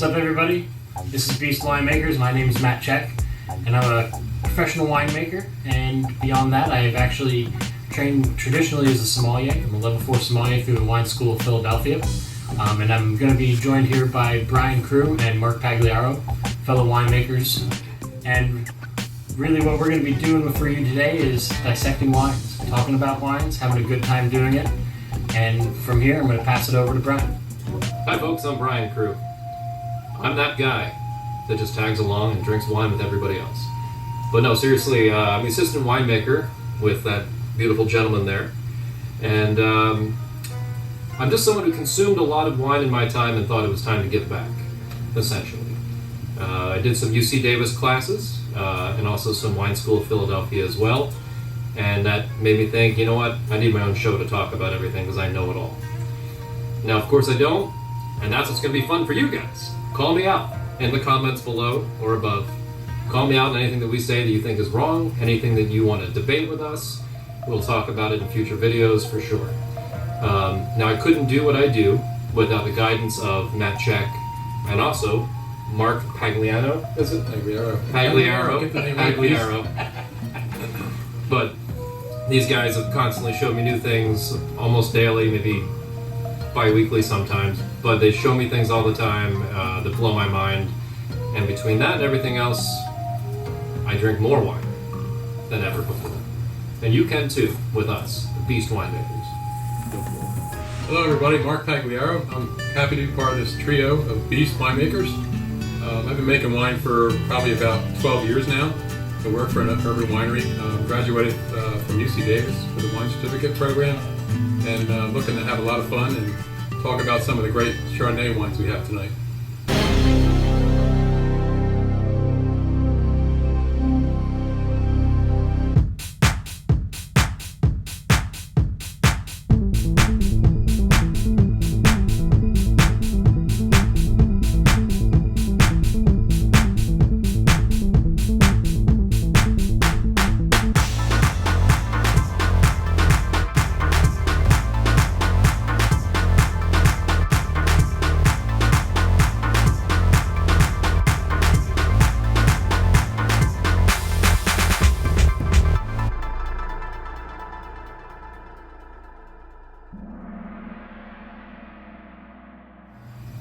What's up, everybody? This is Beast Winemakers. My name is Matt Check, and I'm a professional winemaker. And beyond that, I have actually trained traditionally as a sommelier. I'm a level 4 sommelier through the Wine School of Philadelphia. And I'm going to be joined here by Brian Crew and Mark Pagliaro, fellow winemakers. And really what we're going to be doing for you today is dissecting wines, talking about wines, having a good time doing it. And from here, I'm going to pass it over to Brian. Hi folks, I'm Brian Crew. I'm that guy that just tags along and drinks wine with everybody else. But no, seriously, I'm the assistant winemaker with that beautiful gentleman there. And I'm just someone who consumed a lot of wine in my time and thought it was time to give back, essentially. I did some UC Davis classes and also some Wine School of Philadelphia as well. And that made me think, you know what, I need my own show to talk about everything because I know it all. Now, of course I don't, and that's what's going to be fun for you guys. Call me out in the comments below or above. Call me out on anything that we say that you think is wrong, anything that you want to debate with us. We'll talk about it in future videos for sure. Now, I couldn't do what I do without the guidance of Matt Check and also Mark Pagliaro, is it? Pagliaro. But these guys have constantly showed me new things almost daily, maybe bi-weekly sometimes, but they show me things all the time that blow my mind. And between that and everything else, I drink more wine than ever before. And you can too, with us, the Beast Winemakers. Hello everybody, Mark Pagliaro. I'm happy to be part of this trio of Beast Winemakers. I've been making wine for probably about 12 years now. I work for an urban winery. Graduated from UC Davis with a wine certificate program, and looking to have a lot of fun and talk about some of the great Chardonnay wines we have tonight.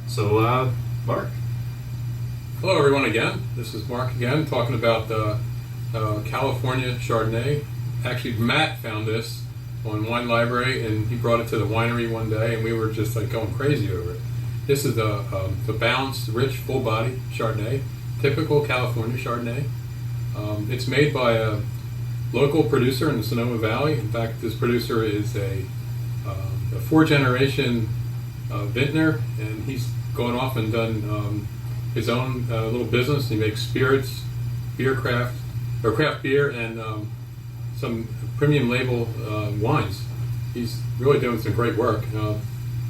So, Mark. Hello everyone again. This is Mark again, talking about California Chardonnay. Actually, Matt found this on Wine Library, and he brought it to the winery one day, and we were just like going crazy over it. This is the balanced, rich, full-body Chardonnay, typical California Chardonnay. It's made by a local producer in the Sonoma Valley. In fact, this producer is a 4th-generation vintner, and he's gone off and done his own little business. He makes spirits, craft beer, and some premium label wines. He's really doing some great work.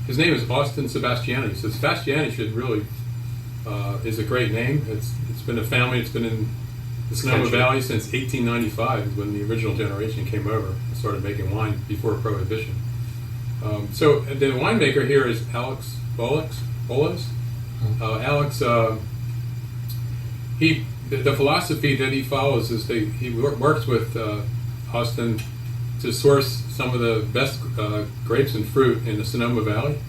His name is Austin Sebastiani. So Sebastiani should really is a great name. It's been a family. It's been in the Sonoma Valley since 1895, when the original generation came over and started making wine before Prohibition. So the winemaker here is Alex Bolas. Alex, the philosophy that he follows is he works with Austin to source some of the best grapes and fruit in the Sonoma Valley.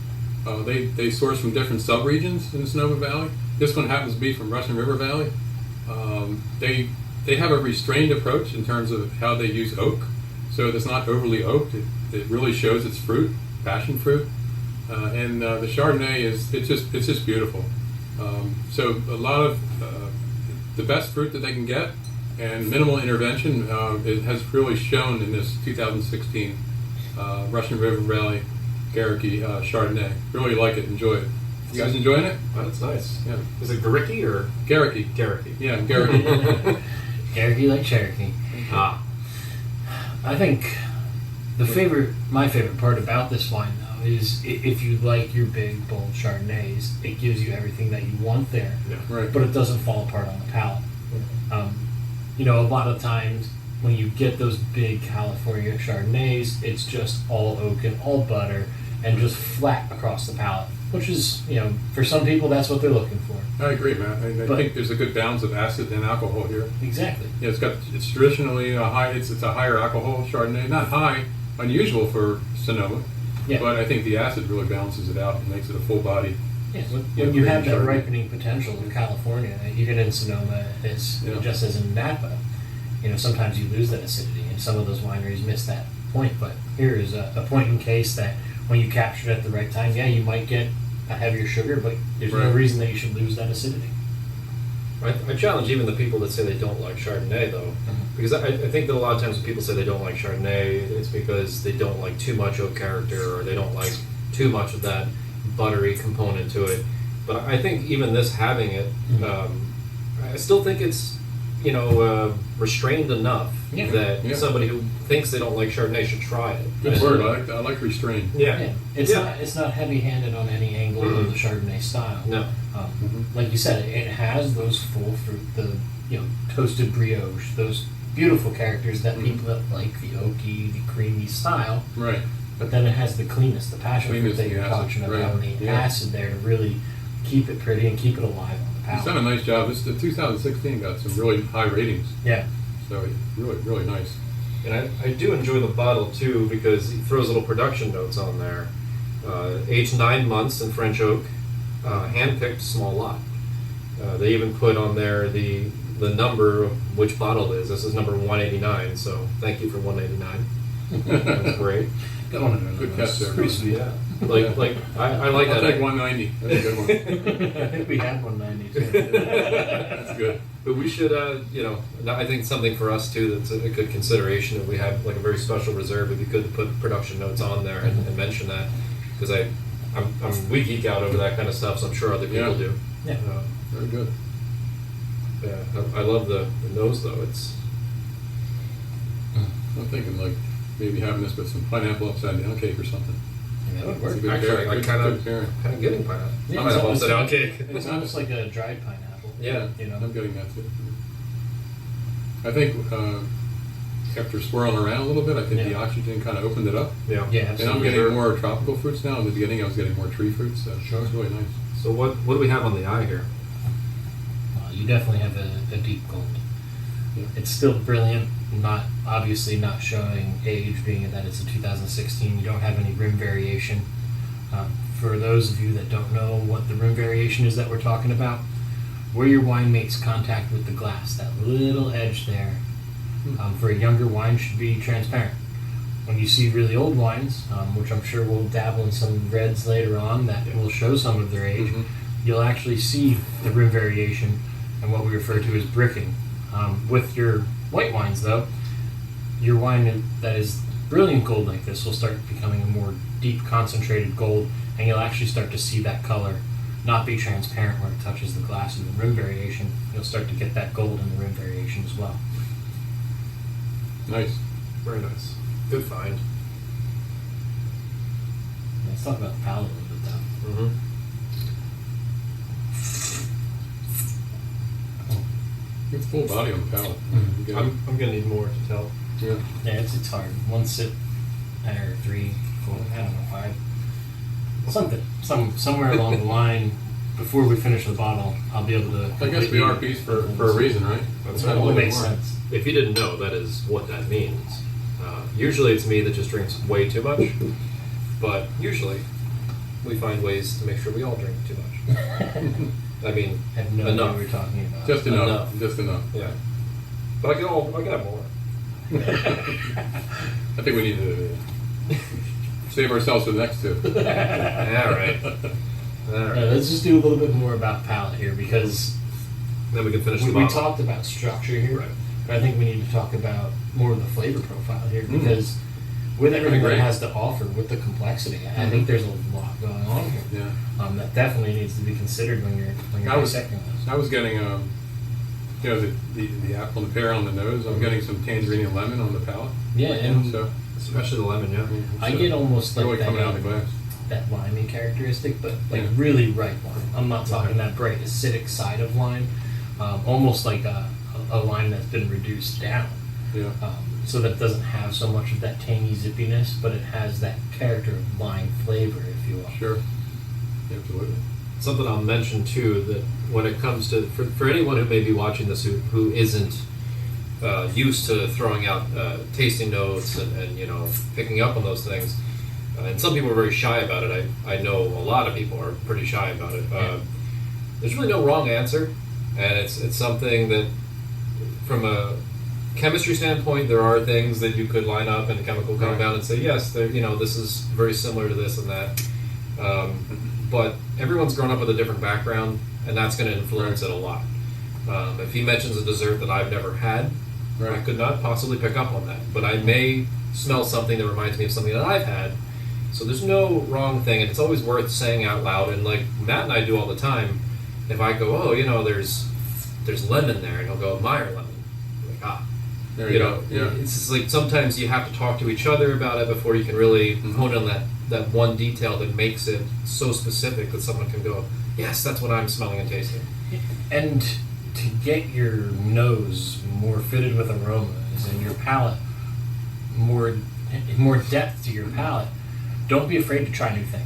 They source from different subregions in the Sonoma Valley. This one happens to be from Russian River Valley. They have a restrained approach in terms of how they use oak, so it's not overly oaked. It really shows its fruit, passion fruit. And the Chardonnay it's just beautiful. So a lot of the best fruit that they can get, and minimal intervention. It has really shown in this 2016 Russian River Valley Ghericke Chardonnay. Really like it, enjoy it. You guys enjoying it? Oh, that's nice. Yeah. Is it Ghericke or? Ghericke. Ghericke. Yeah, Ghericke. Ghericke like Cherokee. Ah. I think my favorite part about this wine, though, is if you like your big, bold Chardonnays, it gives you everything that you want there. Yeah. Right. But it doesn't fall apart on the palate. A lot of times when you get those big California Chardonnays, it's just all oak and all butter and just flat across the palate. which is, for some people that's what they're looking for. I agree, Matt. I But- think there's a good balance of acid and alcohol here. Exactly. Yeah, it's traditionally a high. It's a higher alcohol Chardonnay, not high, unusual for Sonoma. Yeah. But I think the acid really balances it out and makes it a full body. Yeah, when Yeah, you have that Chardonnay. ripening potential in California, even in Sonoma, it's Yeah. just as in Napa, sometimes you lose that acidity, and some of those wineries miss that point. But here is a point in case that when you capture it at the right time, yeah, you might get a heavier sugar, but there's no Right. reason that you should lose that acidity. I challenge even the people that say they don't like Chardonnay, though, because I think that a lot of times when people say they don't like Chardonnay, it's because they don't like too much oak character, or they don't like too much of that buttery component to it. But I think even this having it, I still think it's restrained enough Yeah. that Yeah. somebody who thinks they don't like Chardonnay should try it. Good And- word. I like restrained. Yeah. It's not heavy-handed on any angle of the Chardonnay style. No. Like you said, it has those full fruit, the toasted brioche, those beautiful characters that people that like the oaky, the creamy style. Right. But then it has the cleanness, the passion fruit Cleanness that and you're the acid, talking about, right. and the Yeah. acid there to really keep it pretty and keep it alive on the He's done a palate. nice job. The 2016 got some really high ratings, Yeah, so really, really nice. And I do enjoy the bottle too because he throws little production notes on there. Aged 9 months in French oak, hand-picked small lot. They even put on there the number of which bottle it is. This is number 189, so thank you for 189. That's great. got one of those. Good catch there. Pretty sweet. Yeah, I like I'll that. take 190. That's a good one. I think we had 190 too. That's good. But we should, I think something for us too that's a good consideration. If we have like a very special reserve, it'd be good to put production notes on there and mention that because we geek out over that kind of stuff, so I'm sure other people Yeah. do. Yeah. Very good. Yeah, I love the nose though. It's I'm thinking like maybe having this with some pineapple upside down cake or something. That would It's work. a good Actually, pairing. I Good- kind good pairing. of getting pineapple. Yeah, I might have it's upside down almost- cake. It's almost like a dried pineapple. Yeah. I'm getting that too. I think after swirling around a little bit, I think the Yeah. oxygen kind of opened it up. Yeah. Yeah, And I'm absolutely. getting more tropical fruits now. In the beginning, I was getting more tree fruits. So Sure. it's really nice. So what do we have on the eye here? You definitely have a deep gold. Yeah. It's still brilliant, obviously not showing age, being that it's a 2016. You don't have any rim variation. For those of you that don't know what the rim variation is that we're talking about, where your wine makes contact with the glass, that little edge there, for a younger wine should be transparent. When you see really old wines, which I'm sure we'll dabble in some reds later on that will show some of their age, Mhm. you'll actually see the rim variation and what we refer to as bricking. With your white wines, though, your wine that is brilliant gold like this will start becoming a more deep concentrated gold, and you'll actually start to see that color not be transparent where it touches the glass and the rim variation. You'll start to get that gold in the rim variation as well. Nice. Very nice. Good find. Let's talk about the palate a little bit, though. Mm-hmm. It's full body on the palate. Mhm. You get it. I'm gonna need more to tell. Yeah. Yeah, it's hard. One sip, or 3, 4, I don't know, 5. Somewhere along the line, before we finish the bottle, I'll be able to. I guess we are peace for a reason, right? That's Not right. a little It bit makes more. sense. If you didn't know, that is what that means. Usually it's me that just drinks way too much, but usually we find ways to make sure we all drink too much. I mean, I have no idea enough. what we're talking about. Just enough. Enough. Just enough. Yeah. But I can have more. I think we need to save ourselves for the next two. All right. All right. Let's just do a little bit more about palate here, because Then we can finish the we bottle. talked about structure here, Right. but I think we need to talk about more of the flavor profile here, Mm. because with everything that Agree. it has to offer, with the complexity, I think there's a lot going on here. Yeah. That definitely needs to be considered when you're I was- dissecting this. I was getting, the apple and the pear on the nose. I'm getting some tangerine and lemon on the palate. Yeah, and So Especially the lemon, yeah. I get almost like really that, coming out of the glass. that limey characteristic, but like Yeah. really ripe wine. I'm not talking that bright acidic side of wine, almost like a wine that's been reduced down. Yeah. So that it doesn't have so much of that tangy zippiness, but it has that character of lime flavor, if you will. Sure. Absolutely. Something I'll mention too, that when it comes to for anyone who may be watching this who isn't used to throwing out tasting notes and picking up on those things, and some people are very shy about it. I know a lot of people are pretty shy about it. There's really no wrong answer, and it's something that from a chemistry standpoint, there are things that you could line up in a chemical compound and say, yes, this is very similar to this and that. But everyone's grown up with a different background, and that's going to influence it a lot. If he mentions a dessert that I've never had, I could not possibly pick up on that. But I may smell something that reminds me of something that I've had. So there's no wrong thing, and it's always worth saying out loud. And like Matt and I do all the time, if I go, there's lemon there, and he'll go, Meyer lemon. Like, there you go. Yeah. It's just like sometimes you have to talk to each other about it before you can really hone on that one detail that makes it so specific that someone can go, yes, that's what I'm smelling and tasting. And to get your nose more fitted with aromas and your palate more depth to your palate, don't be afraid to try new things.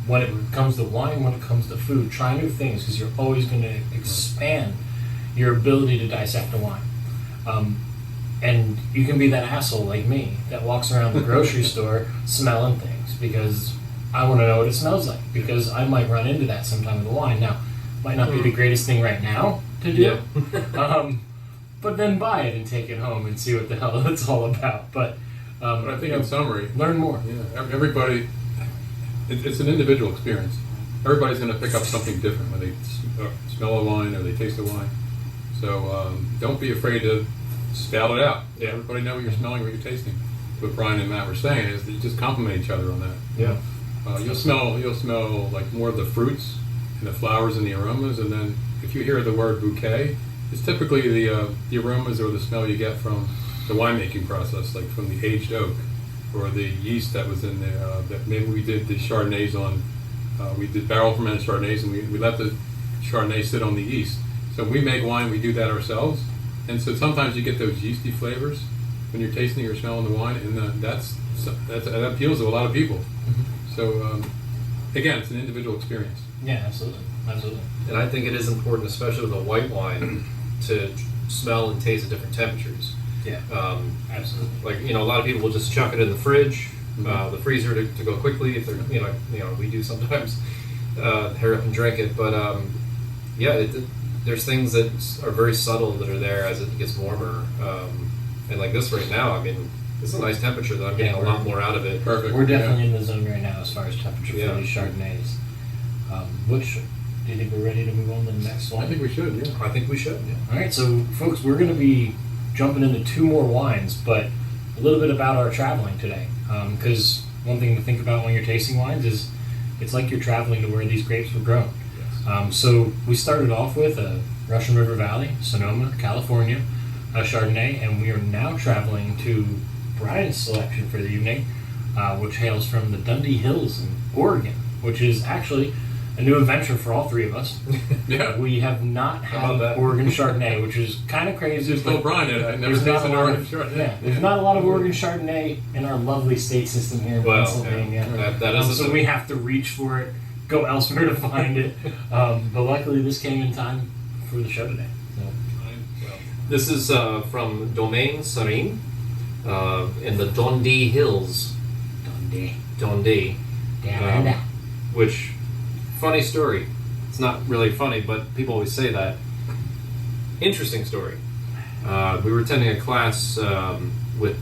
When it comes to wine, when it comes to food, try new things because you're always going to expand your ability to dissect a wine. And you can be that asshole like me that walks around the grocery store smelling things because I want to know what it smells like, because I might run into that sometime with the wine. Now, might not be the greatest thing right now to do, but then buy it and take it home and see what the hell it's all about. But I think in summary, learn more. Yeah, everybody, it's an individual experience. Everybody's going to pick up something different when they smell a wine or they taste a wine. So don't be afraid to spout it out. Yeah. Everybody know what you're smelling, what you're tasting. What Brian and Matt were saying is that you just complement each other on that. Yeah. You'll smell like more of the fruits and the flowers and the aromas, and then if you hear the word bouquet, it's typically the aromas or the smell you get from the winemaking process, like from the aged oak or the yeast that was in there. That maybe we did the Chardonnays on. We did barrel fermented Chardonnays, and we let the Chardonnay sit on the yeast. So when we make wine, we do that ourselves, and so sometimes you get those yeasty flavors when you're tasting or smelling the wine, and that appeals to a lot of people. So again, it's an individual experience. Yeah, absolutely. And I think it is important, especially with a white wine, to smell and taste at different temperatures. Yeah, absolutely. Like a lot of people will just chuck it in the fridge, the freezer to go quickly. If they're we do sometimes hurry up and drink it. But there's things that are very subtle that are there as it gets warmer. And like this right now, I mean, it's a nice temperature that I'm getting a lot more out of it. Perfect. We're definitely in the zone right now as far as temperature for these Chardonnays. Which, do you think we're ready to move on to the next one? I think we should, yeah. I think we should, yeah. All right, so folks, we're going to be jumping into two more wines, but a little bit about our traveling today. Because one thing to think about when you're tasting wines is it's like you're traveling to where these grapes were grown. Yes. So we started off with a Russian River Valley, Sonoma, California, Chardonnay, and we are now traveling to Brian's selection for the evening, which hails from the Dundee Hills in Oregon, which is actually a new adventure for all three of us. Yeah. We have not How about had that? Oregon Chardonnay, which is kind of crazy. Just told Brian it. I never There's not tasted a lot Oregon of- Chardonnay. Yeah, there's not a lot of Oregon Chardonnay in our lovely state system here in Well, Pennsylvania. that is So we have to reach for it, go elsewhere to find it. But luckily, this came in time for the show today. So. This is from Domaine Serene in the Dundee Hills. Dundee. Which, funny story. It's not really funny, but people always say that. Interesting story. We were attending a class with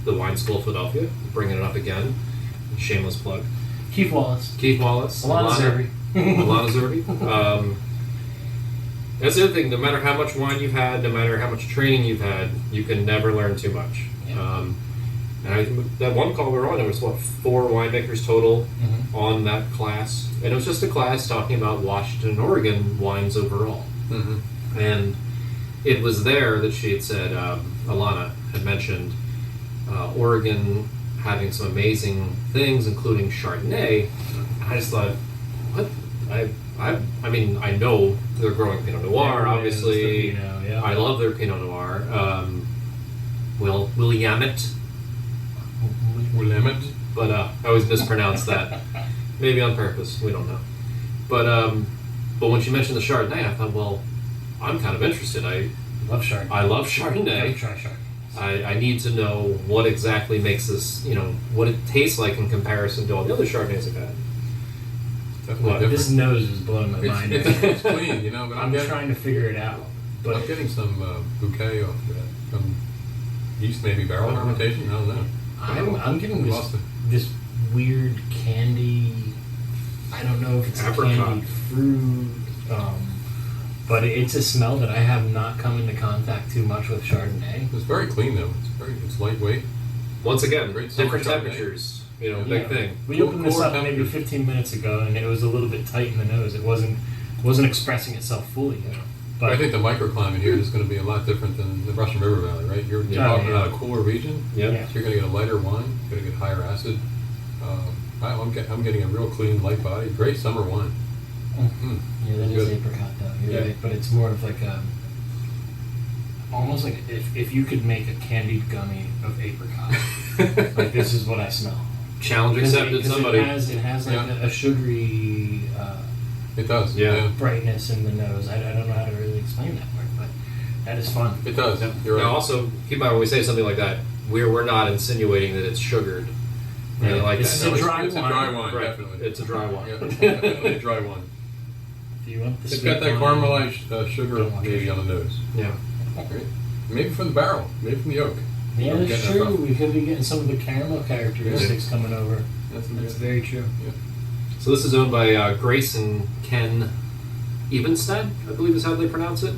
the Wine School of Philadelphia, bringing it up again. Shameless plug. Keith Wallace. Alana Zerbe. Alana Zerbe. That's the other thing. No matter how much wine you've had, no matter how much training you've had, you can never learn too much. Yeah. And that one call we were on, there was 4 winemakers total on that class, and it was just a class talking about Washington and Oregon wines overall. And it was there that she had said, Alana had mentioned Oregon having some amazing things, including Chardonnay. I just thought, what? I mean, I know they're growing Pinot Noir, obviously. Pinot, yeah. I love their Pinot Noir. Williamette. Williamette. But I always mispronounce that. Maybe on purpose. We don't know. But when she mentioned the Chardonnay, I thought, well, I'm kind of interested. I Love Chardonnay. I love You gotta Chardonnay. try Chardonnay. I need to know what exactly makes this, what it tastes like in comparison to all the other Chardonnays I've had. Definitely What? different. This nose is blowing my mind. It's clean, but I'm trying to figure it out. But I'm But getting some bouquet off that. Some yeast, maybe barrel fermentation. I don't know. I'm getting Lost it. this weird candy. I don't know if it's a Apricot. candied fruit, but it's a smell that I have not come into contact too much with Chardonnay. It's very clean though. It's lightweight. Once again, Great summer different Chardonnay. temperatures. Big Yeah. thing. We Cool- opened this cooler up maybe temperature. 15 minutes ago, and it was a little bit tight in the nose. It wasn't expressing itself fully yet. But But I think the microclimate here is going to be a lot different than the Russian River Valley, right? You're Yeah. talking Oh, yeah. about a cooler region. Yep. Yeah. So you're going to get a lighter wine. You're going to get higher acid. I'm getting a real clean, light body. Great summer wine. Mm. yeah, that is Good. apricot though. You're Yeah. right, but it's more of like almost like if you could make a candied gummy of apricot. Like this is what I smell. Challenge accepted. Somebody. It has like Yeah. a sugary It does. Yeah. brightness in the nose. I don't know how to really explain that word, but that is fun. It does. Yeah. You're right. Now, also, keep in mind when we say something like that, we're not insinuating that it's sugared. Yeah. Anything like This that. is a No, dry it's wine. a dry wine, Right. definitely. It's a dry wine. Yeah, definitely a dry one. If you want the It's sweet got that wine, caramelized sugar Don't want maybe it. on the nose. Yeah. Right? Maybe from the barrel, maybe from the oak. Yeah, I'm that's getting that true. from- We could be getting some of the caramel characteristics coming over. That's That's very true. Yeah. So this is owned by Grace and Ken Evenstead, I believe is how they pronounce it.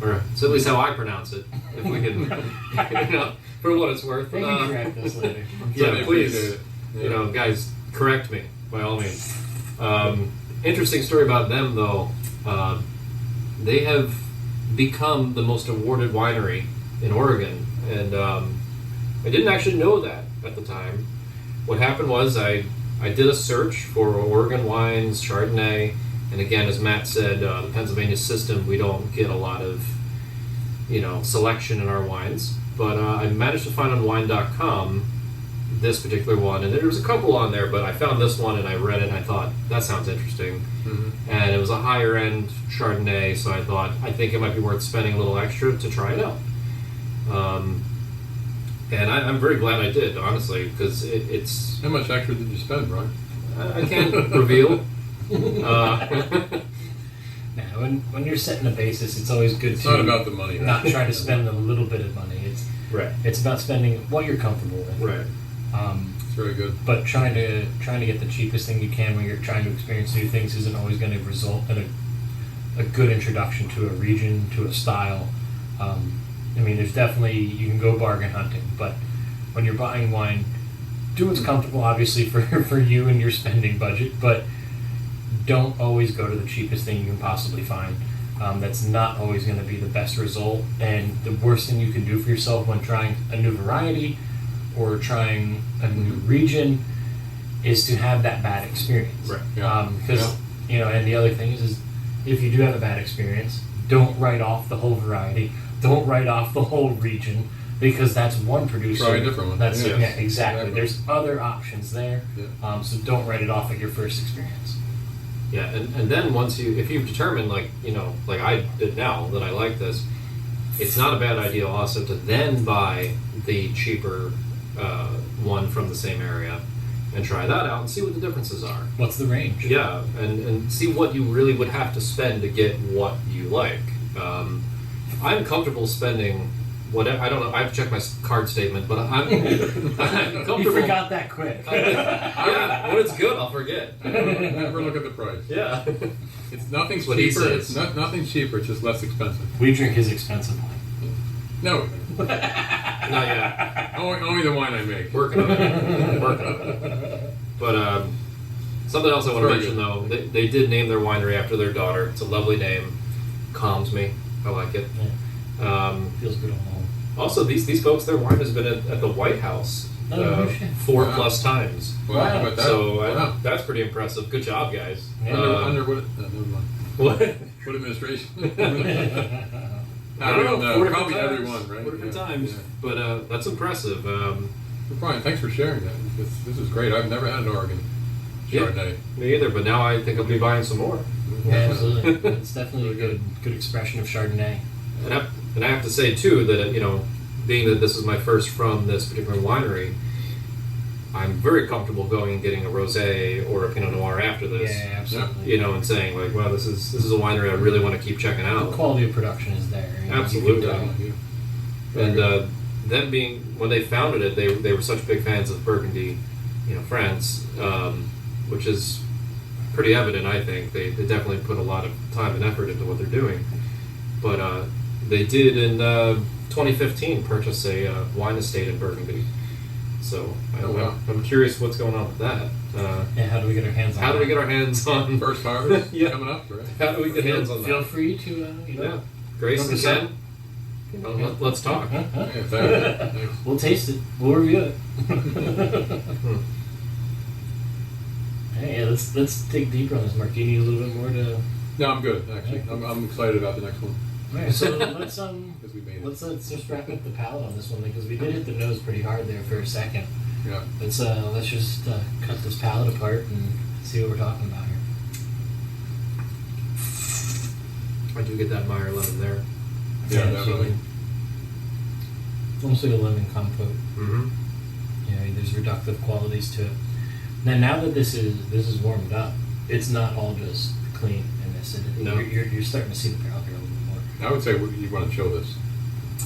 Or it's at least how I pronounce it, if we can, for what it's worth. They can correct this later. Yeah, They please. appreciate it. Yeah. Guys, correct me by all means. Interesting story about them, though. They have become the most awarded winery in Oregon, and I didn't actually know that at the time. What happened was I did a search for Oregon wines, Chardonnay, and again, as Matt said, the Pennsylvania system, we don't get a lot of selection in our wines. But I managed to find on wine.com this particular one, and there was a couple on there, but I found this one and I read it and I thought, that sounds interesting. Mhm. And it was a higher end Chardonnay, so I think it might be worth spending a little extra to try it out. And I'm very glad I did, honestly, because it's How much extra did you spend, Brian? I can't reveal. Now, when you're setting a basis, it's always good It's to not about the money. right? not try to spend a little bit of money. Right. It's about spending what you're comfortable with. Right. It's very good. But trying to get the cheapest thing you can when you're trying to experience new things isn't always going to result in a good introduction to a region, to a style. There's definitely, you can go bargain hunting, but when you're buying wine, do what's comfortable, obviously, for you and your spending budget, but don't always go to the cheapest thing you can possibly find. That's not always going to be the best result, and the worst thing you can do for yourself when trying a new variety or trying a new region is to have that bad experience. Right. Yeah. Because, and the other thing is if you do have a bad experience, don't write off the whole variety, don't write off the whole region, because that's one producer. Try a different one. That's Yes. yeah, exactly. Exactly. There's other options there, Yeah. so don't write it off at your first experience. Yeah, and then if you've determined, like I did now, that I like this, it's not a bad idea also to then buy the cheaper one from the same area and try that out and see what the differences are. What's the range? Yeah, and see what you really would have to spend to get what you like. I'm comfortable spending whatever. I don't know. I have to check my card statement, but I'm comfortable. You forgot that quick. Yeah, when it's good, I'll forget. Never look at the price. Yeah. It's nothing's What he cheaper. says. It's nothing's cheaper. It's just less expensive. We drink his expensive wine. No, Not yet. only the wine I make. Working on it. But something else I want to Very mention, good. though, they did name their winery after their daughter. It's a lovely name. Calms me. I like it. Feels good on home. Also, these folks, their wine has been at the White House Oh, no shit. 4+ times. Well, how about that? So Wow. that's pretty impressive. Good job, guys. Yeah. Under what? Never mind. What? What administration? I don't know. 4 different Probably times. everyone, right? 4 different Yeah, times. yeah. But that's impressive. Well, Brian, thanks for sharing that. This is great. I've never had an Oregon Chardonnay. Me either, but now I think I'll be buying some more. Yeah, absolutely. It's definitely a good expression of Chardonnay. And I have to say too that being that this is my first from this particular winery, I'm very comfortable going and getting a rosé or a Pinot Noir after this. Yeah, absolutely. And saying like, wow, this is a winery I really want to keep checking out. The quality of production is there. Absolutely. And them being when they founded it, they were such big fans of Burgundy, France, which is pretty evident. I think they definitely put a lot of time and effort into what they're doing. But they did in 2015 purchase a wine estate in Burgundy. So I'm curious what's going on with that. How do we get our hands on How do we get our hands on First harvest Yeah. coming up, right? How do we get hands on that? Feel free to, Yeah, Grace and Ken. Let's talk. Yeah, thanks. We'll taste it. We'll review it. Hey, let's dig deeper on this. Mark, do you need a little bit more to? No, I'm good, actually. I'm excited about the next one. Alright, so let's Because we made it. let's just wrap up the palate on this one because we did hit the nose pretty hard there for a second. Yeah. Let's just cut this palate apart and see what we're talking about here. I do get that Meyer lemon there. Yeah, definitely. Almost like a lemon compote. Mm-hmm. There's reductive qualities to it. Now that this is warmed up, it's not all just clean and acidity. No. You're starting to see the barrel here a little more. I would say you want to chill this.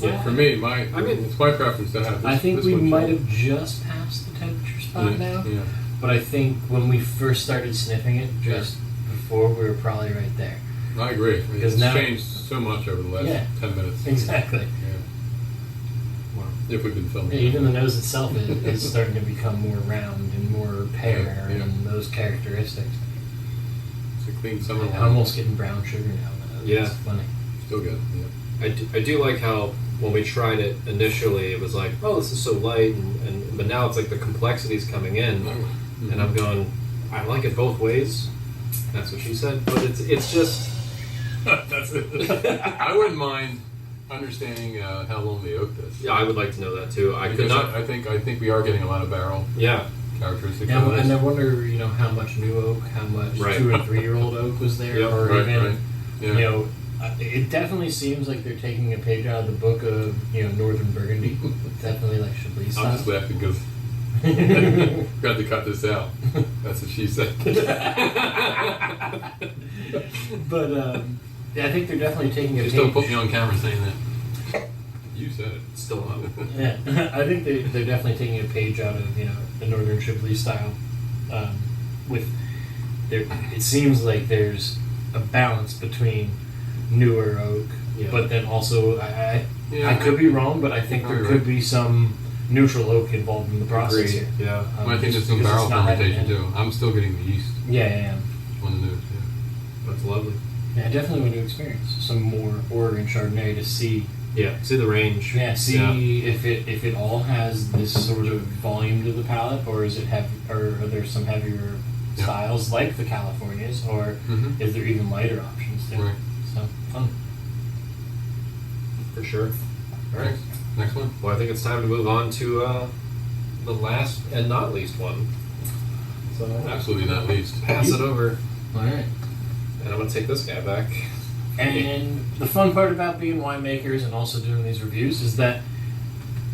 Yeah. For me, it's my preference to have this. I think this we one might chilled. have just passed the temperature spot now. Yeah. But I think when we first started sniffing it, just before, we were probably right there. I agree. Because It's now- changed so much over the last 10 minutes. Exactly. Yeah. If we've been filming. Yeah, even the nose itself is starting to become more round and more pear Yeah. and those characteristics. It's a clean summer I'm wine. almost getting brown sugar now. Yeah. It's funny. Still good. Yeah. I do like how when we tried it initially, it was like, oh, this is so light, but now it's like the complexity's coming in, Mm-hmm. and I'm going, I like it both ways. That's what she said, but it's just. That's it. I wouldn't mind understanding how long the oak does. Yeah, I would like to know that too. I could Because not. I think we are getting a lot of barrel Yeah, characteristics. Yeah, of this. and I wonder, how much new oak, how much Right. 2 or 3 year old oak was there, Yep. or Right, even, right. Yeah. it definitely seems like they're taking a page out of the book of, Northern Burgundy. Definitely like Chablis style. I'm just laughing because got to cut this out. That's what she said. But I think they're definitely taking a Just page. don't put me on camera saying that. You said it. still not. Yeah, I think they're definitely taking a page out of the Northern Chablis style. It seems like there's a balance between newer oak, Yeah. but then also I Yeah. could be wrong, but I think there Right. could be some neutral oak involved in the process Agreed. here. Yeah, I think there's some because barrel it's not fermentation heavy. too. I'm still getting the yeast Yeah. on the nose. that's lovely. I definitely want to experience some more Oregon Chardonnay to see. Yeah, see the range. Yeah, see if it all has this sort of volume to the palate, or is it or are there some heavier Yeah. styles like the Californias, or Mhm. is there even lighter options too? Right. So fun. For sure. All right. Next one. Well, I think it's time to move on to the last and not least one. So Absolutely not least. pass it over, All right. and I'm gonna take this guy back. And the fun part about being winemakers and also doing these reviews is that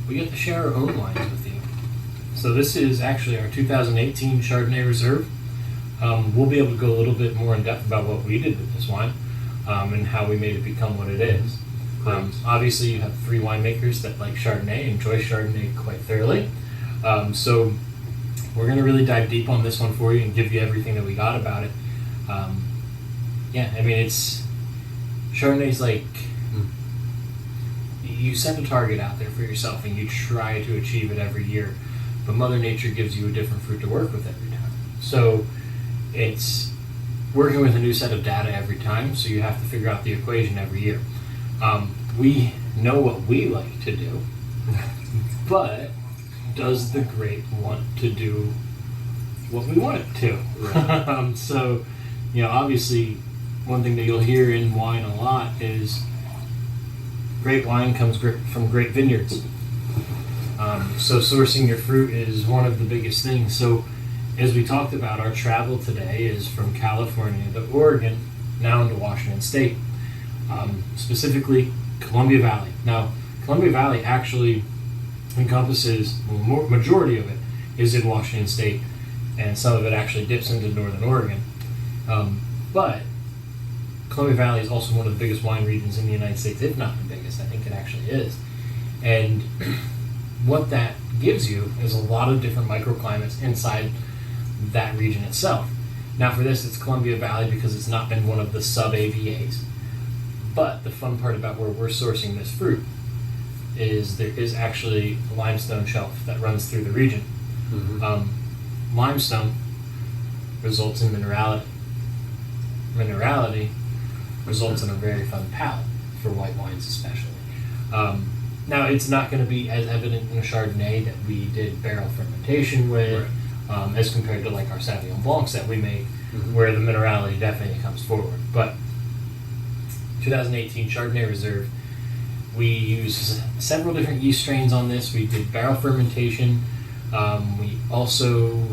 we get to share our own wines with you. So this is actually our 2018 Chardonnay Reserve. We'll be able to go a little bit more in depth about what we did with this wine and how we made it become what it is. Obviously, you have 3 winemakers that like Chardonnay, enjoy Chardonnay quite thoroughly. So we're going to really dive deep on this one for you and give you everything that we got about it. Chardonnay's like, you set a target out there for yourself and you try to achieve it every year, but Mother Nature gives you a different fruit to work with every time. So it's working with a new set of data every time, so you have to figure out the equation every year. We know what we like to do, but does the grape want to do what we want it to? Right. So, obviously, one thing that you'll hear in wine a lot is great wine comes from great vineyards. So sourcing your fruit is one of the biggest things. So as we talked about, our travel today is from California to Oregon, now into Washington State, specifically Columbia Valley. Now, Columbia Valley actually encompasses, well, majority of it is in Washington State, and some of it actually dips into northern Oregon. But Columbia Valley is also one of the biggest wine regions in the United States, if not the biggest. I think it actually is. And what that gives you is a lot of different microclimates inside that region itself. Now for this, it's Columbia Valley because it's not been one of the sub-AVAs. But the fun part about where we're sourcing this fruit is there is actually a limestone shelf that runs through the region. Limestone results in minerality. Minerality results in a very fun palate for white wines especially. Now it's not going to be as evident in a Chardonnay that we did barrel fermentation with, as compared to like our Sauvignon Blancs that we make, where the minerality definitely comes forward. But 2018 Chardonnay Reserve, we used several different yeast strains on this. We did barrel fermentation. We also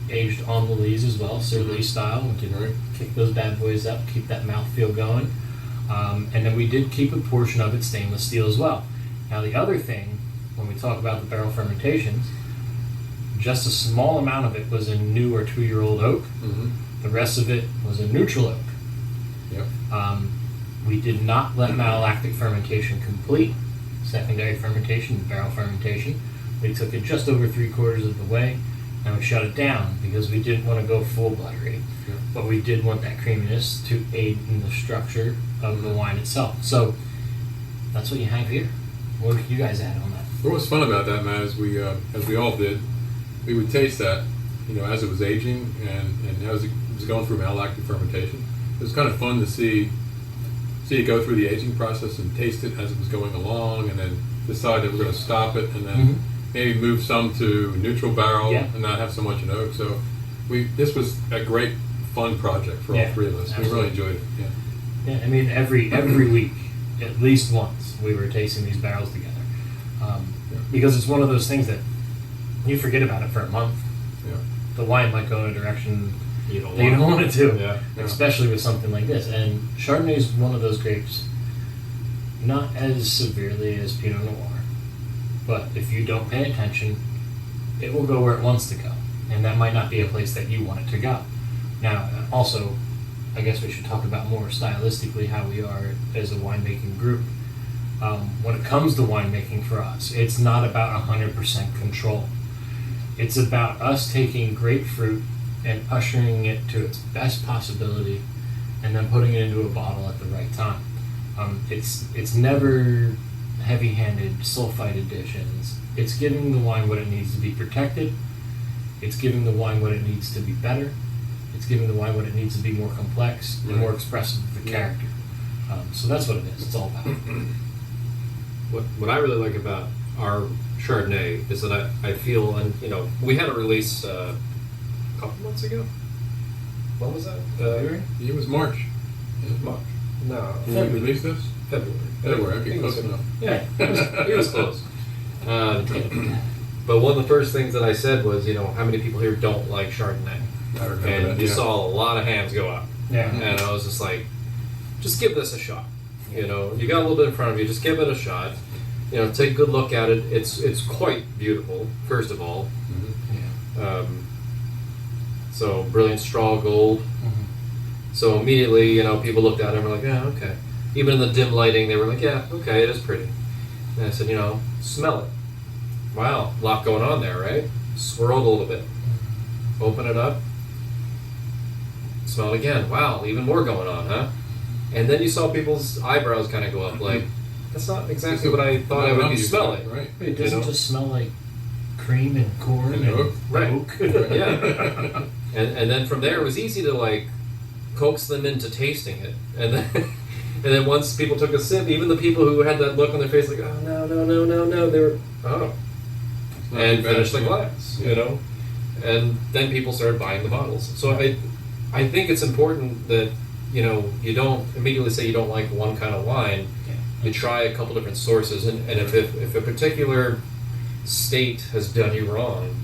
aged on the lees as well, Serene style. We did kick those bad boys up, keep that mouthfeel going. And then we did keep a portion of it stainless steel as well. Now the other thing, when we talk about the barrel fermentations, just a small amount of it was a new or 2-year-old oak. The rest of it was a neutral oak. We did not let malolactic fermentation complete. Secondary fermentation, barrel fermentation. We took it just over 3/4 of the way, and we shut it down because we didn't want to go full buttery. But we did want that creaminess to aid in the structure of the wine itself. So that's what you have here. What did you guys add on that? What was fun about that, Matt, is as we all did, we would taste that, as it was aging and as it was going through malolactic fermentation. It was kind of fun to see it go through the aging process and taste it as it was going along, and then decide that we're going to stop it and then maybe move some to neutral barrel and not have so much in oak. So this was a great fun project for all three of us. Absolutely. We really enjoyed it. Yeah, I mean every week, at least once, we were tasting these barrels together, because it's one of those things that you forget about it for a month. The wine might go in a direction you don't want it to, especially with something like this. And Chardonnay is one of those grapes, not as severely as Pinot Noir, but if you don't pay attention, it will go where it wants to go, and that might not be a place that you want it to go. Now, also, I guess we should talk about more stylistically how we are as a winemaking group. When it comes to winemaking for us, it's not about 100% control. It's about us taking grapefruit and ushering it to its best possibility and then putting it into a bottle at the right time. It's never heavy-handed sulfite additions. It's giving the wine what it needs to be protected. It's giving the wine what it needs to be better. It's giving the wine what it needs to be more complex and more expressive of the character. So that's what it is. It's all about. What I really like about our Chardonnay is that I feel, and we had a release a couple months ago. When was that? February? It was March. March. No. Did we release this? February. Okay, close enough. Yeah, it was close. But one of the first things that I said was, how many people here don't like Chardonnay? I remember And that, you saw a lot of hands go up. Yeah. And I was just like, just give this a shot. You got a little bit in front of you, just give it a shot. Take a good look at it. It's quite beautiful, first of all. So brilliant straw gold. So immediately, people looked at it and were like, yeah, okay. Even in the dim lighting, they were like, yeah, okay, it is pretty. And I said, smell it. Wow, a lot going on there, right? Swirled a little bit. Open it up. Smell it again. Wow, even more going on, huh? And then you saw people's eyebrows kind of go up, like, that's not exactly what I thought I would be smelling. Right. It doesn't just smell like cream and corn and oak. oak. Yeah. And then from there, it was easy to coax them into tasting it, and then once people took a sip, even the people who had that look on their face, like, oh no, they were and finished the glass, and then people started buying the bottles. So I think it's important that you don't immediately say you don't like one kind of wine. You try a couple different sources, and if a particular state has done you wrong,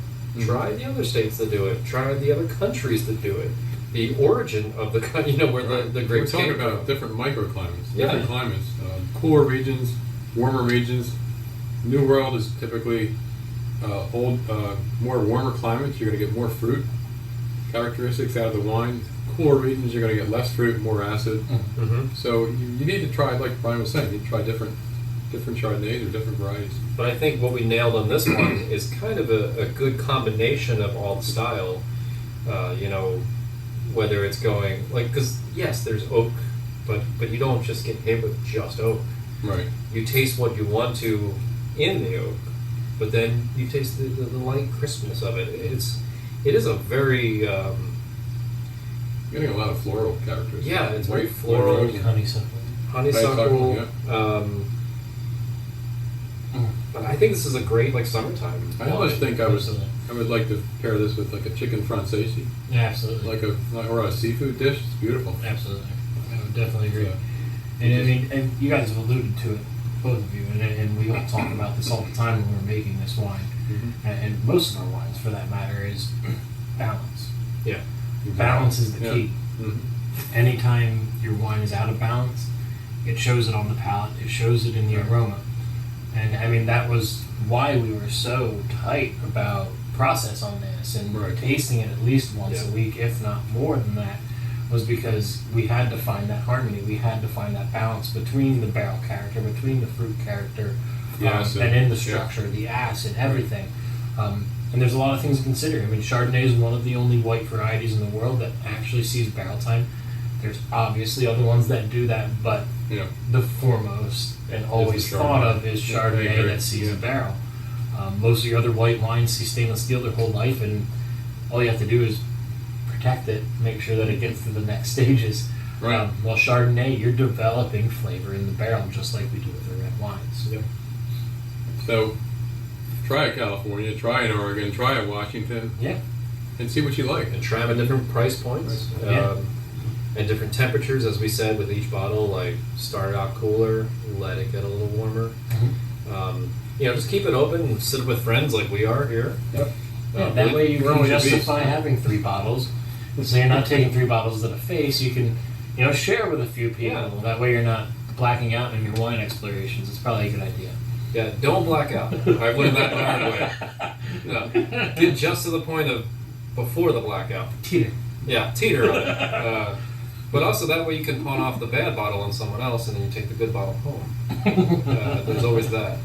Try the other states that do it. Try the other countries that do it. The origin of the where the grapes We're talking came about from. different microclimates, Yeah. different climates, cooler regions, warmer regions. New World is typically more warmer climates. You're going to get more fruit characteristics out of the wine. Cooler regions, you're going to get less fruit, more acid. Mm-hmm. So you need to try, like Brian was saying, you need to try different Chardonnays or different varieties. But I think what we nailed on this one is kind of a good combination of all the style. Whether it's going because yes, there's oak, but you don't just get hit with just oak. Right. You taste what you want to in the oak, but then you taste the light crispness of it. It is a very You're getting a lot of floral characters. Yeah, it's very White floral. rose. Honeysuckle. honeysuckle. Yeah. But I think this is a great summertime. I almost think I Absolutely. would like to pair this with like a chicken francese, Yeah, absolutely. or a seafood dish. It's beautiful. Absolutely. I would definitely agree. So, And you guys have alluded to it, both of you, and we all talk about this all the time when we're making this wine, and most of our wines, for that matter, is balance. Yeah. Balance is the Yeah. key. Anytime your wine is out of balance, it shows it on the palate, it shows it in the aroma. And I mean, that was why we were so tight about process on this and Right. tasting it at least once Yeah. a week, if not more than that, was because we had to find that harmony. We had to find that balance between the barrel character, between the fruit character, The acid. and in the Yeah. structure, the acid, everything. And there's a lot of things to consider. I mean, Chardonnay is one of the only white varieties in the world that actually sees barrel time. There's obviously other ones that do that, but Yeah. the foremost and always the thought Chardonnay. of is Yeah, I Chardonnay agree. that sees Yeah. a barrel. Most of your other white wines see stainless steel their whole life, and all you have to do is protect it, make sure that it gets to the next stages. Right. While Chardonnay, you're developing flavor in the barrel, just like we do with the red wines. Yep. So try it California, try it Oregon, try it Washington, Yeah. and see what you like. And try them at different price points. Yeah. And different temperatures, as we said, with each bottle. Like, start out cooler, let it get a little warmer. Just keep it open and sit with friends like we are here. Yep. Yeah, that way you we're can on the beach. justify having 3 bottles. So you're not taking 3 bottles to the face. You can, share with a few people. Yeah. That way you're not blacking out in your wine explorations. It's probably a good idea. Yeah, don't black out. I've learned that the hard way. No, get just to the point of before the blackout. Teeter. Yeah, teeter on it. But also that way you can pawn off the bad bottle on someone else, and then you take the good bottle home. There's always that.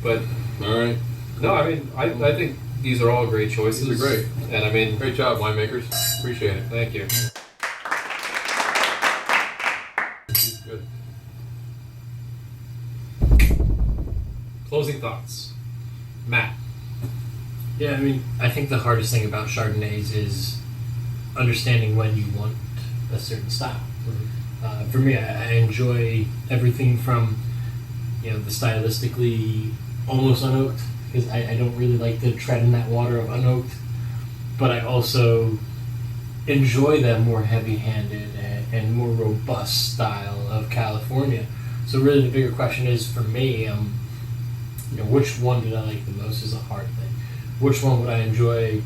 But All right. no, I mean, I think these are all great choices. These are great. And I mean, Great job, winemakers. Appreciate it. thank you. Good. Closing thoughts, Matt. Yeah, I mean, I think the hardest thing about Chardonnays is understanding when you want a certain style. For me, I enjoy everything from, the stylistically almost unoaked, because I don't really like to tread in that water of unoaked, but I also enjoy that more heavy-handed and more robust style of California. So really the bigger question is, for me, which one did I like the most is a hard thing. Which one would I enjoy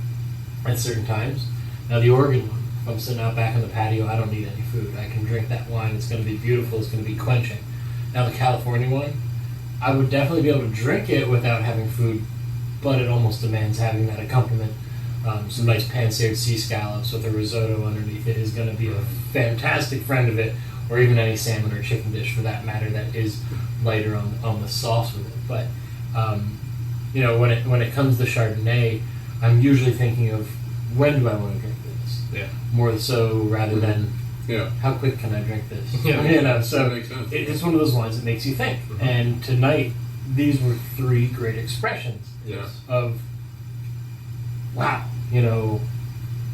at certain times? Now the Oregon one, if I'm sitting out back on the patio, I don't need any food. I can drink that wine, it's going to be beautiful, it's going to be quenching. Now the California one, I would definitely be able to drink it without having food, but it almost demands having that accompaniment. Some nice pan-seared sea scallops with a risotto underneath it is going to be a fantastic friend of it, or even any salmon or chicken dish for that matter that is lighter on the sauce with it. But when it comes to Chardonnay, I'm usually thinking of when do I want to drink this? Yeah. More so rather than Yeah. how quick can I drink this? Yeah. So That makes sense. it's one of those wines that makes you think. And tonight, these were 3 great expressions Yes. of, wow,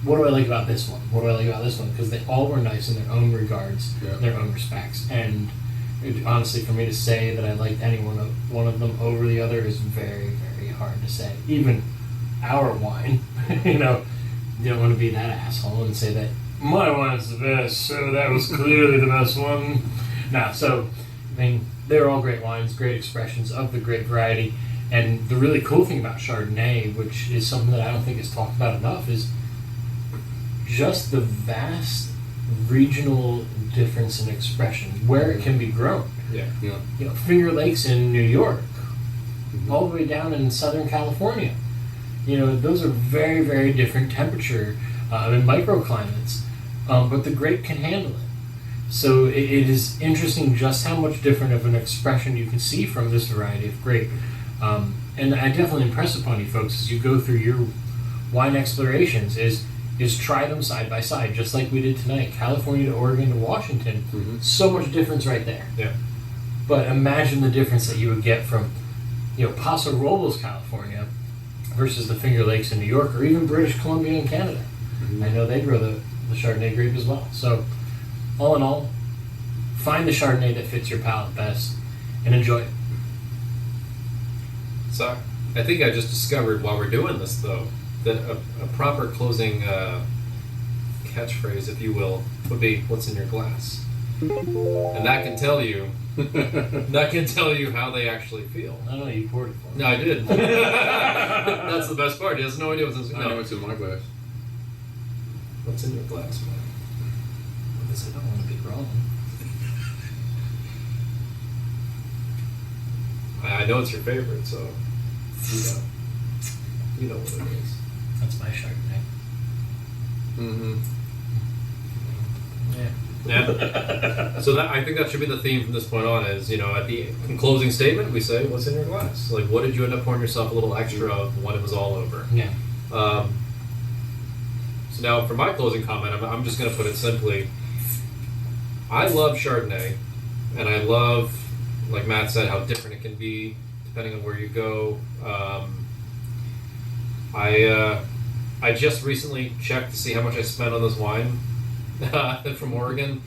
what do I like about this one? What do I like about this one? Because they all were nice in their own regards, Yeah. their own respects. And honestly, for me to say that I liked any one of them over the other is very, very hard to say. Even our wine, you don't want to be that asshole and say that my wine's the best, so that was clearly the best one. Nah, so, I mean, they're all great wines, great expressions of the great variety. And the really cool thing about Chardonnay, which is something that I don't think is talked about enough, is just the vast regional difference in expression where it can be grown. Yeah. Finger Lakes in New York, all the way down in Southern California. Those are very, very different temperature and microclimates, but the grape can handle it. So it is interesting just how much different of an expression you can see from this variety of grape. And I definitely impress upon you folks as you go through your wine explorations is try them side by side, just like we did tonight. California to Oregon to Washington, so much difference right there. Yeah. But imagine the difference that you would get from, Paso Robles, California, versus the Finger Lakes in New York, or even British Columbia and Canada. I know they grow the Chardonnay grape as well. So, all in all, find the Chardonnay that fits your palate best and enjoy it. So I think I just discovered while we're doing this, though, that a proper closing catchphrase, if you will, would be "What's in your glass?" And that can tell you how they actually feel. I don't know, you poured it for me. No, I did. That's the best part. He has no idea what's in his glass. I know what's in my glass. What's in your glass, man? Because I don't want to be wrong. I know it's your favorite, so you know what it is. That's my Chardonnay. Yeah. Yeah. So I think that should be the theme from this point on. Is at the closing statement we say, "What's in your glass?" Like, what did you end up pouring yourself a little extra of when it was all over? Yeah. So now for my closing comment, I'm just going to put it simply. I love Chardonnay, and I love, like Matt said, how different it can be depending on where you go. I just recently checked to see how much I spent on this wine from Oregon.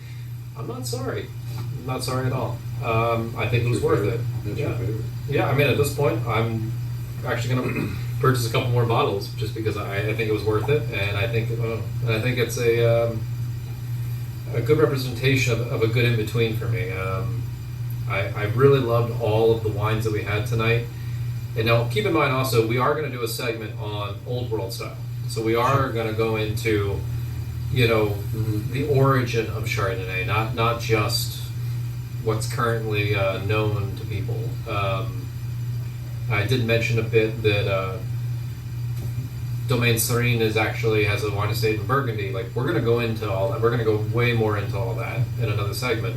I'm not sorry. I'm not sorry at all. I think it was worth it. That's your favorite. Yeah, I mean, at this point, I'm actually going to purchase a couple more bottles just because I think it was worth it, and I think it's a good representation of a good in between for me. I really loved all of the wines that we had tonight. And now, keep in mind also, we are going to do a segment on Old World style. So we are going to go into, the origin of Chardonnay, not just what's currently known to people. I did mention a bit that Domaine Serene has a wine estate in Burgundy. Like, we're going to go into all that. We're going to go way more into all that in another segment.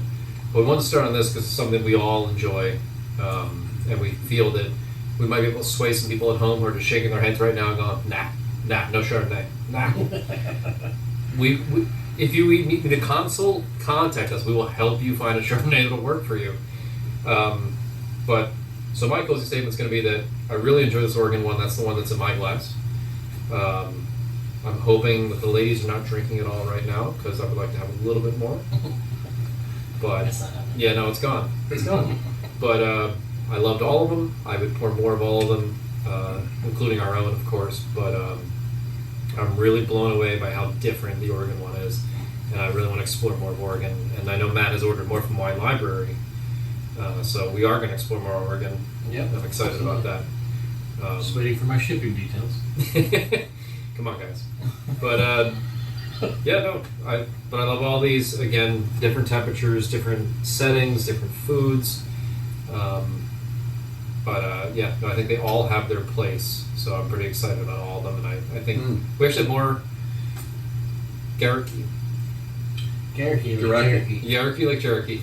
But we want to start on this because it's something we all enjoy, and we feel that we might be able to sway some people at home who are just shaking their heads right now and going, nah, no Chardonnay, nah. If you need to contact us, we will help you find a Chardonnay that'll work for you. So my closing statement is going to be that I really enjoy this Oregon one. That's the one that's in my glass. I'm hoping that the ladies are not drinking it all right now because I would like to have a little bit more. But That's not happening. yeah, no, it's gone. It's gone. But I loved all of them. I would pour more of all of them, including our own, of course. But I'm really blown away by how different the Oregon one is, and I really want to explore more of Oregon. And I know Matt has ordered more from Wine Library, so we are going to explore more Oregon. Yep. I'm excited about that. Just waiting for my shipping details. Come on, guys. But yeah, no. I love all these. Again, different temperatures, different settings, different foods. Yeah, no, I think they all have their place. So I'm pretty excited about all of them, and I think we actually have more Ghericke. Ghericke. Ghericke like Ghericke.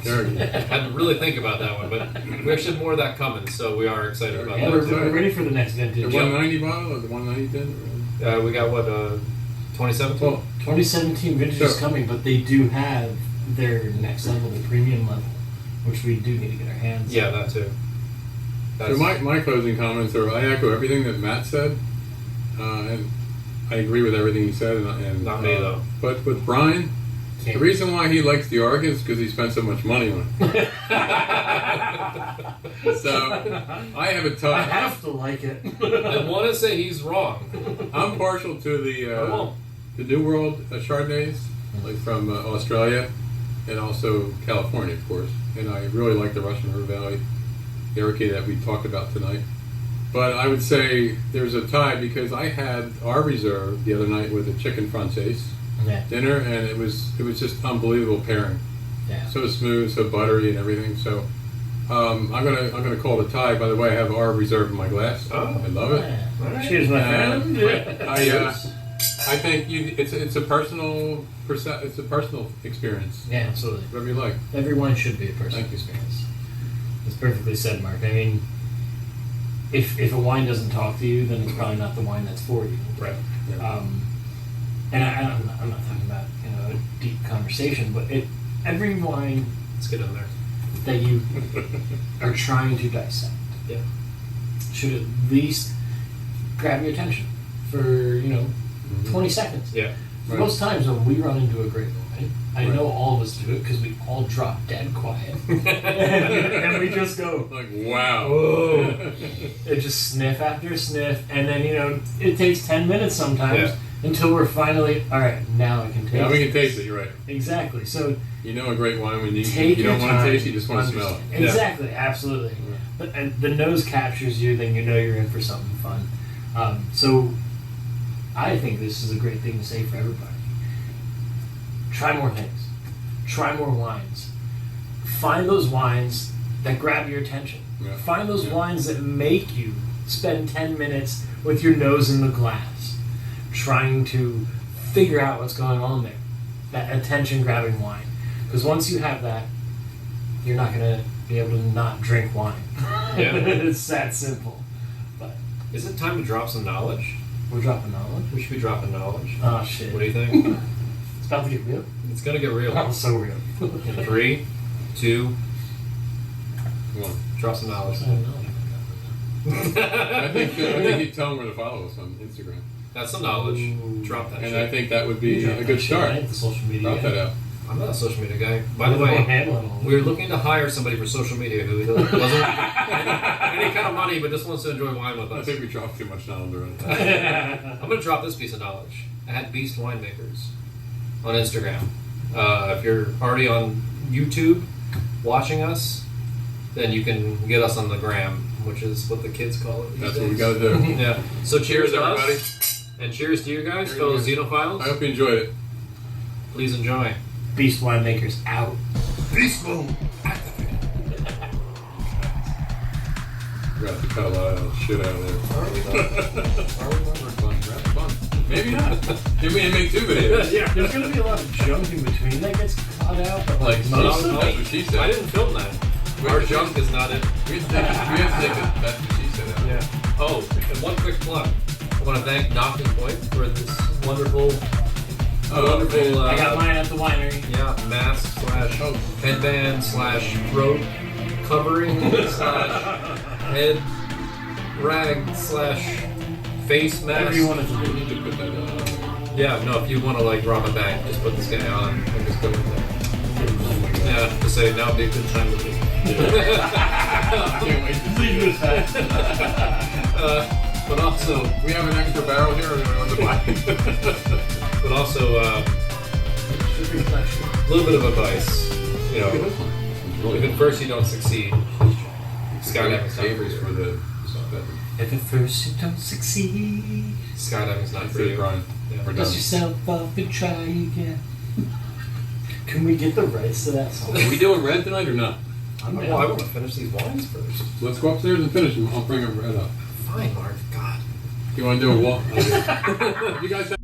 Ghericke. I had to really think about that one, but we actually have more of that coming, so we are excited about Yeah, that we're too. ready for the next vintage. The 190 bottle or the 190 bin? We got what 2017. Well, 2017 vintage is Sure. coming, but they do have their next level, the premium level, which we do need to get our hands Yeah, on. that too. so my closing comments are, I echo everything that Matt said, and I agree with everything he said. And Not me, though. But with Brian, the reason why he likes the Oregon is because he spent so much money on it. So I have a I tough. have to like it. I want to say he's wrong. I'm partial to the New World Chardonnays, like from Australia, and also California, of course. And I really like the Russian River Valley Ghericke that we talked about tonight. But I would say there's a tie because I had our reserve the other night with a chicken francaise Yeah. dinner, and it was just unbelievable pairing. Yeah. So smooth, so buttery, and everything. So I'm gonna call it a tie. By the way, I have our reserve in my glass. Oh. I love it. Cheers, my And friend. I think it's a personal it's a personal experience. Yeah, absolutely. Whatever you like. Every wine should be a personal Thank you. experience. That's perfectly said, Mark. I mean, if a wine doesn't talk to you, then it's probably not the wine that's for you. Right. Yeah. And I'm not talking about a deep conversation, but every wine Let's get in there. that you are trying to dissect Yeah. should at least grab your attention for 20 seconds. Yeah. Right. Most times when we run into a great wine, I Right. know all of us do it because we all drop dead quiet and we just go. Like wow. Whoa. And just sniff after sniff, and then it takes 10 minutes sometimes until we're finally all right. Now I can taste. Now we can it. taste it. You're right. Exactly. So You know a great wine when you take your don't want time. to taste it, you just want to smell it. Exactly. Absolutely. But and the nose captures you, then you know you're in for something fun. So I think this is a great thing to say for everybody. Try more things. Try more wines. Find those wines that grab your attention. Yeah. Find those Yeah. wines that make you spend 10 minutes with your nose in the glass, trying to figure out what's going on there. That attention-grabbing wine. Because once you have that, you're not going to be able to not drink wine. Yeah. It's that simple. But Is it time to drop some knowledge? we're dropping knowledge. We should be dropping knowledge. Oh, shit. What do you think? It's about to get real. It's gonna get real. Oh, so real. In 3, 2, Come on. drop some knowledge. I don't know. I think you tell them where to follow us on Instagram, That's some knowledge. Ooh. Drop that and shit. I think that would be Drop a that good shit, start. right? The social media. Drop that out. I'm not a social media guy. By the You're one way, handling all we're looking to hire somebody for social media who doesn't any kind of money, but just wants to enjoy wine with I us. think we dropped too much knowledge already. I'm going to drop this piece of knowledge at Beast Winemakers on Instagram. If you're already on YouTube watching us, then you can get us on the gram, which is what the kids call it. these That's what we days. got to do. Yeah. So cheers, Cheers, to everybody. us, and cheers to you guys, Cheers, fellow man. xenophiles. I hope you enjoyed it. Please enjoy. Beast Winemakers out. Beast boom. We're gonna have to cut a lot of shit out of there. Are we not? Are we not? We're fun. We're having fun. Maybe not. Maybe we didn't make 2 videos. Yeah. There's going to be a lot of junk in between that gets cut out, but like No, most of that's it. what she said. I didn't film that. Our junk is not in. We have to take it. That's what she said. Out. Yeah. Oh, and one quick plug. I want to thank Knocking Point for this wonderful, wonderful. I got mine at the winery. Yeah, mask slash headband slash throat covering slash head rag slash face mask. Every one of We them. need to put that on. Yeah, no, if you want to like rob a bank, just put this guy on and just go in there. Yeah, to say now would be a good time to do. I can't wait to see Leave this. it at that. But also, We have an extra barrel here on the bike. but also, a little bit of advice. You know, if at first you don't succeed, skydiving's not for Favors you. for the If at first you don't succeed, Skydiving's not for for you. Brian. Yeah. We're done. dust yourself off and try again. Can we get the rights to that song? Are we doing red tonight or not? I'm Well, I want to finish these wines first. Let's go upstairs and finish them. I'll bring a red up. Fine, Mark. God. You want to do a walk? You guys have